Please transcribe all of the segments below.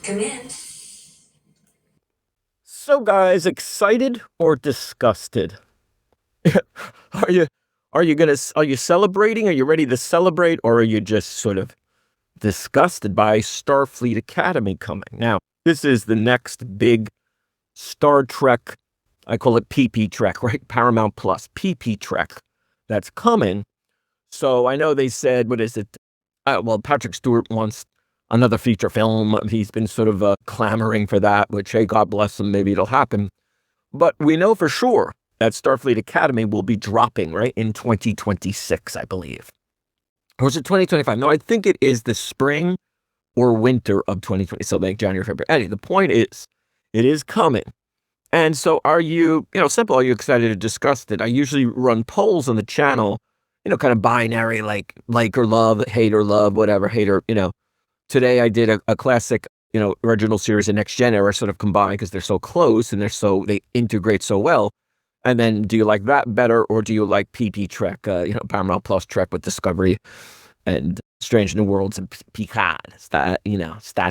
Come in. So guys, excited or disgusted? are you are you celebrating? Are you ready to celebrate, or are you just sort of disgusted by Starfleet Academy coming? Now, this is the next big Star Trek, I call it PP Trek, right? Paramount Plus, PP Trek, that's coming. So I know they said, what is it? Well, Patrick Stewart wants another feature film. He's been sort of clamoring for that, which, hey, God bless him, maybe it'll happen. But we know for sure that Starfleet Academy will be dropping, right, in 2026, I believe. Or is it 2025? No, I think it is the spring or winter of 2020. So like January, February. Anyway, the point is, it is coming. And so are you, simple, are you excited or disgusted? I usually run polls on the channel, kind of binary, like or love, hate or love, whatever, hate or, Today I did a classic, original series and Next Gen era sort of combined because they're so close and they integrate so well. And then do you like that better, or do you like PP Trek, Paramount Plus Trek with Discovery and Strange New Worlds and Picard? Star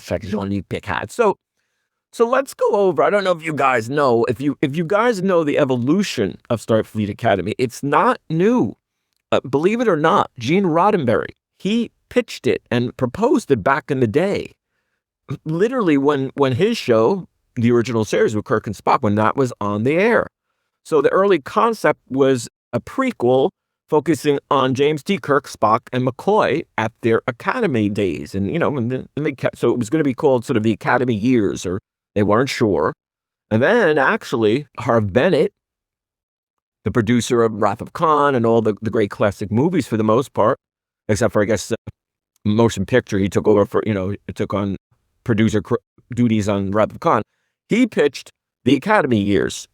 Trek Jean-Luc Picard. So let's go over. I don't know if you guys know, if you guys know the evolution of Starfleet Academy, it's not new. Believe it or not, Gene Roddenberry, he pitched it and proposed it back in the day. Literally when his show, the original series with Kirk and Spock, when that was on the air. So the early concept was a prequel focusing on James T. Kirk, Spock, and McCoy at their Academy days. And, so it was going to be called sort of the Academy years, or they weren't sure. And then actually Harv Bennett, the producer of Wrath of Khan and all the great classic movies for the most part, except for, I guess, motion picture, he took over for, took on producer duties on Wrath of Khan. He pitched the Academy years.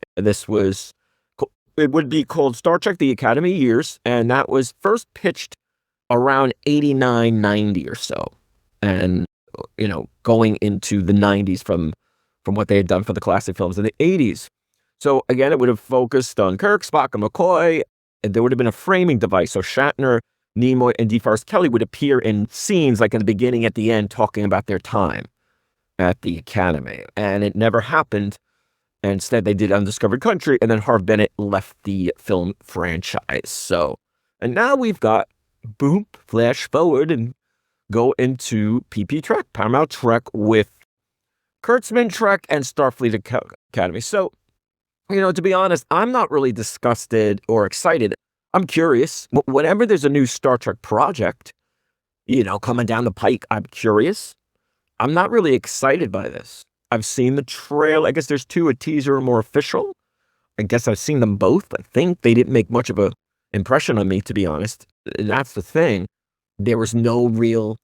It would be called Star Trek The Academy Years, and that was first pitched around 89, 90 or so. And, going into the 90s from what they had done for the classic films in the 80s. So again, it would have focused on Kirk, Spock, and McCoy, and there would have been a framing device. So Shatner, Nimoy, and DeForest Kelley would appear in scenes like in the beginning, at the end, talking about their time at the Academy. And it never happened. And instead, they did Undiscovered Country, and then Harv Bennett left the film franchise. And now we've got, boom, flash forward and go into PP Trek, Paramount Trek with Kurtzman Trek and Starfleet Academy. So, to be honest, I'm not really disgusted or excited. I'm curious. Whenever there's a new Star Trek project, coming down the pike, I'm curious. I'm not really excited by this. I've seen the trail. I guess there's two, a teaser and more official. I guess I've seen them both. I think they didn't make much of a impression on me, to be honest. And that's the thing. There was no real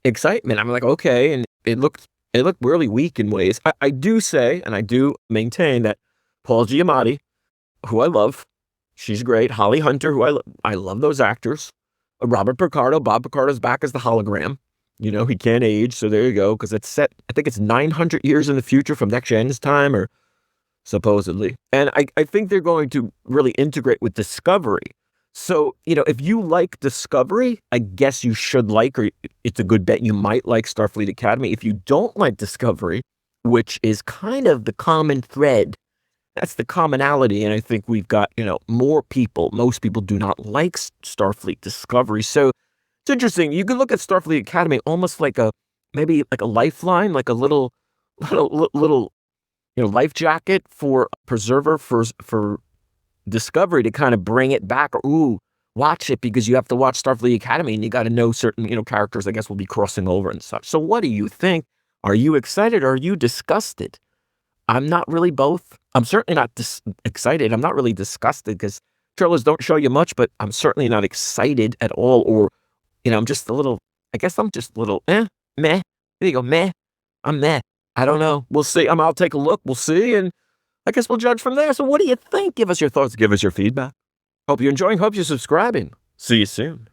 excitement. I'm like, okay. And it looked really weak in ways. I do say, and I do maintain that Paul Giamatti, who I love, she's great. Holly Hunter, who I love those actors. Robert Picardo, Bob Picardo's back as the hologram. He can't age, so there you go, because it's set, I think it's 900 years in the future from Next Gen's time, or supposedly. And I think they're going to really integrate with Discovery. So, if you like Discovery, I guess you should like, or it's a good bet you might like Starfleet Academy. If you don't like Discovery, which is kind of the common thread, that's the commonality, and I think we've got, most people do not like Starfleet Discovery. So it's interesting. You can look at Starfleet Academy almost like maybe like a lifeline, like a little life jacket for preserver for Discovery to kind of bring it back. Ooh, watch it because you have to watch Starfleet Academy and you got to know certain, characters, I guess, will be crossing over and such. So what do you think? Are you excited or are you disgusted? I'm not really both. I'm certainly not excited. I'm not really disgusted because trailers don't show you much, but I'm certainly not excited at all. Or, I'm just a little, meh. There you go, meh. I'm meh. I don't know. We'll see. I'll take a look. We'll see. And I guess we'll judge from there. So what do you think? Give us your thoughts. Give us your feedback. Hope you're enjoying. Hope you're subscribing. See you soon.